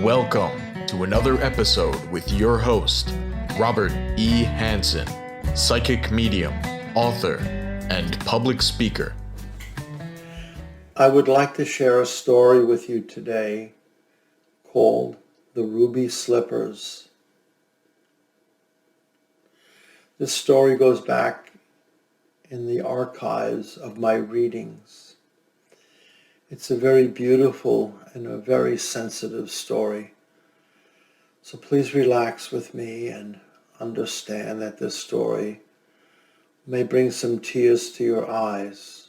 Welcome to another episode with your host, Robert E. Hansen, psychic medium, author, and public speaker. I would like to share a story with you today called The Ruby Slippers. This story goes back in the archives of my readings. It's a very beautiful and a very sensitive story. So please relax with me and understand that this story may bring some tears to your eyes,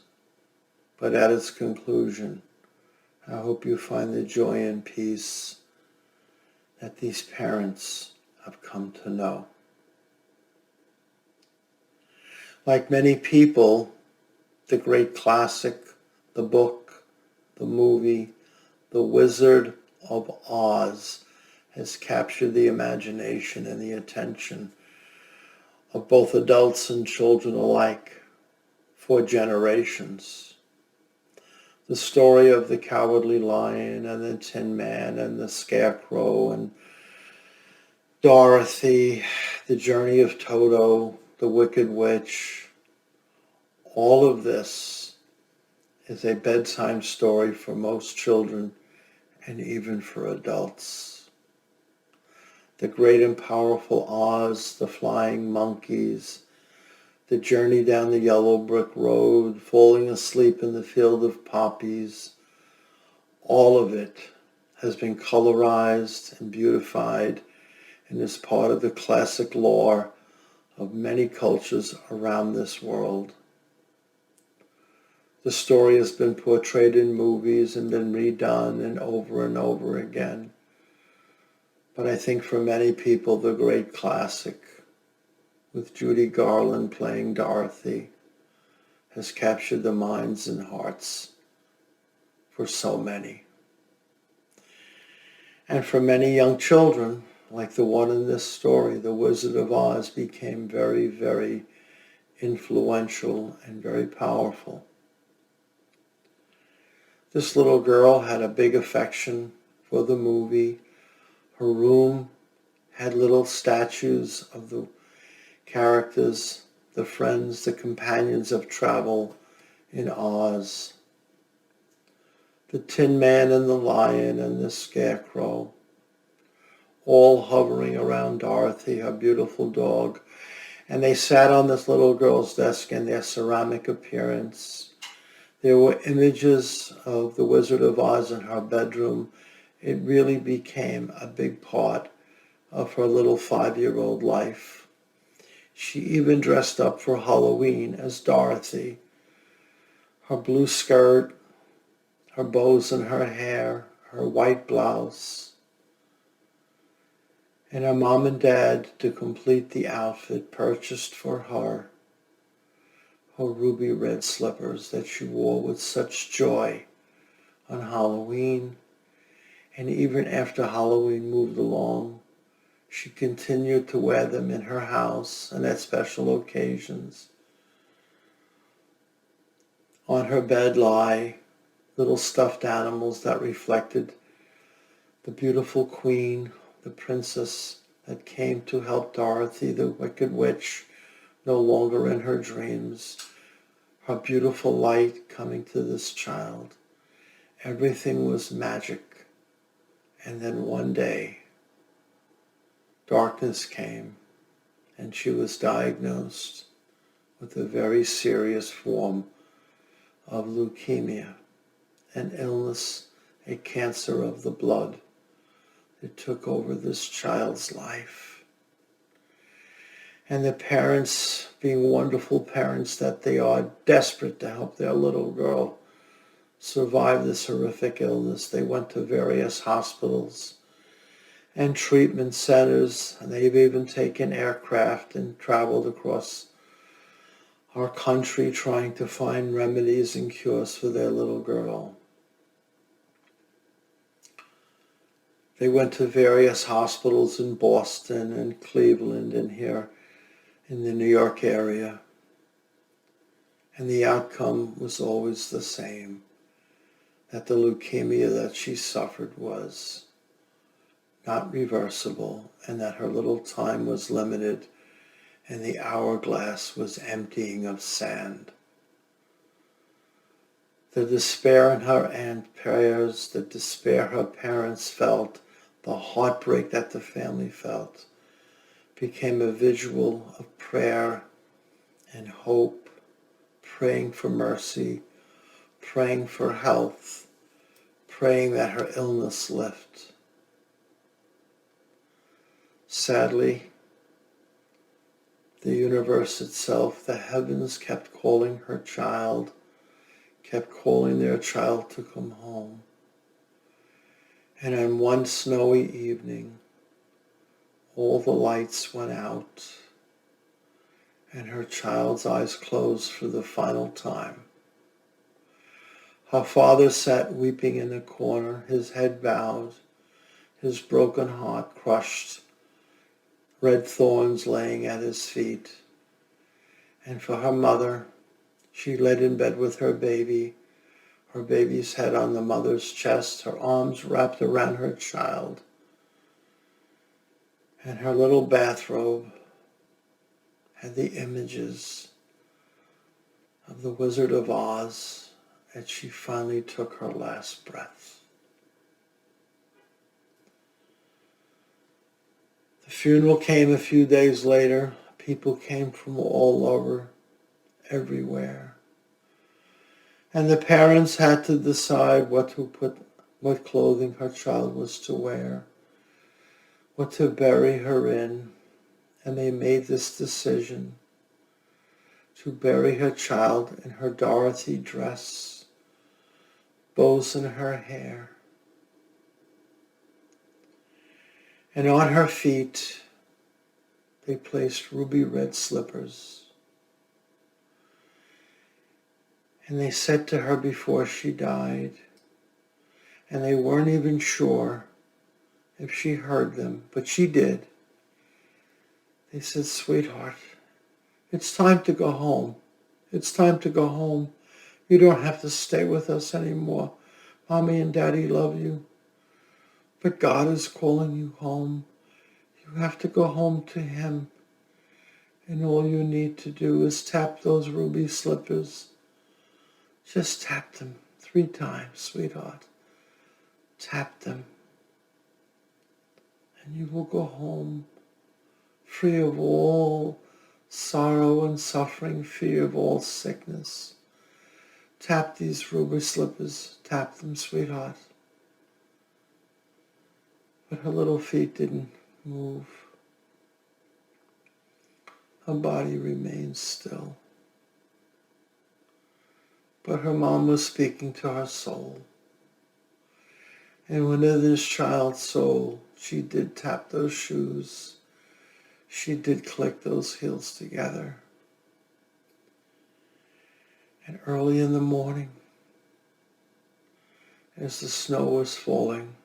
but at its conclusion, I hope you find the joy and peace that these parents have come to know. Like many people, the great classic, the book, the movie, The Wizard of Oz has captured the imagination and the attention of both adults and children alike for generations. The story of the Cowardly Lion and the Tin Man and the Scarecrow and Dorothy, the journey of Toto, the Wicked Witch, all of this is a bedtime story for most children and even for adults. The great and powerful Oz, the flying monkeys, the journey down the yellow brick road, falling asleep in the field of poppies, all of it has been colorized and beautified and is part of the classic lore of many cultures around this world. The story has been portrayed in movies and been redone and over again. But I think for many people, the great classic, with Judy Garland playing Dorothy, has captured the minds and hearts for so many. And for many young children, like the one in this story, The Wizard of Oz became very, very influential and very powerful. This little girl had a big affection for the movie. Her room had little statues of the characters, the friends, the companions of travel in Oz. The Tin Man and the Lion and the Scarecrow, all hovering around Dorothy, her beautiful dog. And they sat on this little girl's desk in their ceramic appearance. There were images of the Wizard of Oz in her bedroom. It really became a big part of her little 5-year-old life. She even dressed up for Halloween as Dorothy. Her blue skirt, her bows in her hair, her white blouse, and her mom and dad, to complete the outfit, purchased for her ruby red slippers that she wore with such joy on Halloween. And even after Halloween moved along, she continued to wear them in her house and at special occasions. On her bed lie little stuffed animals that reflected the beautiful queen, the princess that came to help Dorothy, the Wicked Witch, no longer in her dreams. Her beautiful light coming to this child. Everything was magic. And then one day, darkness came, and she was diagnosed with a very serious form of leukemia, an illness, a cancer of the blood that took over this child's life. And the parents, being wonderful parents that they are, desperate to help their little girl survive this horrific illness, they went to various hospitals and treatment centers, and they've even taken aircraft and traveled across our country trying to find remedies and cures for their little girl. They went to various hospitals in Boston and Cleveland and here in the New York area. And the outcome was always the same, that the leukemia that she suffered was not reversible, and that her little time was limited and the hourglass was emptying of sand. The despair in her aunt's prayers, the despair her parents felt, the heartbreak that the family felt, became a visual of prayer and hope, praying for mercy, praying for health, praying that her illness lift. Sadly, the universe itself, the heavens, kept calling her child, kept calling their child to come home. And on one snowy evening, all the lights went out, and her child's eyes closed for the final time. Her father sat weeping in the corner, his head bowed, his broken heart crushed, red thorns laying at his feet. And for her mother, she lay in bed with her baby's head on the mother's chest, her arms wrapped around her child, and her little bathrobe had the images of the Wizard of Oz as she finally took her last breath. The funeral came a few days later. People came from all over, everywhere. And the parents had to decide what clothing her child was to wear, what to bury her in. And they made this decision to bury her child in her Dorothy dress, bows in her hair, and on her feet they placed ruby red slippers. And they said to her before she died, and they weren't even sure if she heard them, but she did. They said, "Sweetheart, it's time to go home. It's time to go home. You don't have to stay with us anymore. Mommy and Daddy love you, but God is calling you home. You have to go home to Him. And all you need to do is tap those ruby slippers. Just tap them 3 times, sweetheart. Tap them. And you will go home free of all sorrow and suffering, free of all sickness. Tap these ruby slippers. Tap them, sweetheart." But her little feet didn't move. Her body remained still. But her mom was speaking to her soul. And within this child's soul, she did tap those shoes. She did click those heels together. And early in the morning, as the snow was falling,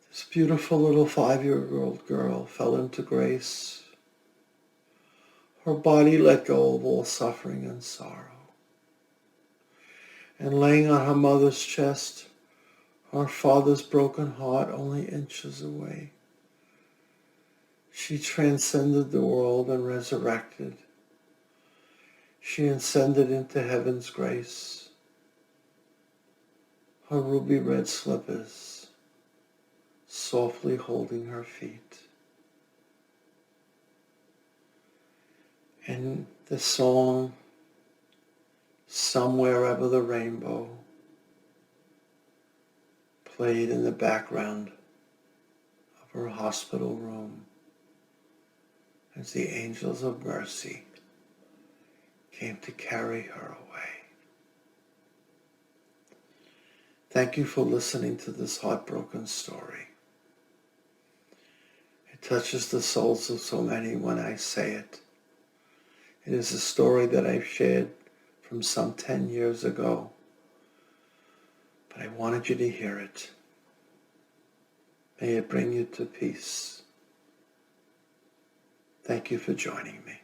this beautiful little 5-year-old girl fell into grace. Her body let go of all suffering and sorrow. And laying on her mother's chest, her father's broken heart only inches away, she transcended the world and resurrected. She ascended into heaven's grace. Her ruby red slippers softly holding her feet. And the song, "Somewhere Over the Rainbow," played in the background of her hospital room as the angels of mercy came to carry her away. Thank you for listening to this heartbroken story. It touches the souls of so many when I say it. It is a story that I've shared from some 10 years ago, but I wanted you to hear it. May it bring you to peace. Thank you for joining me.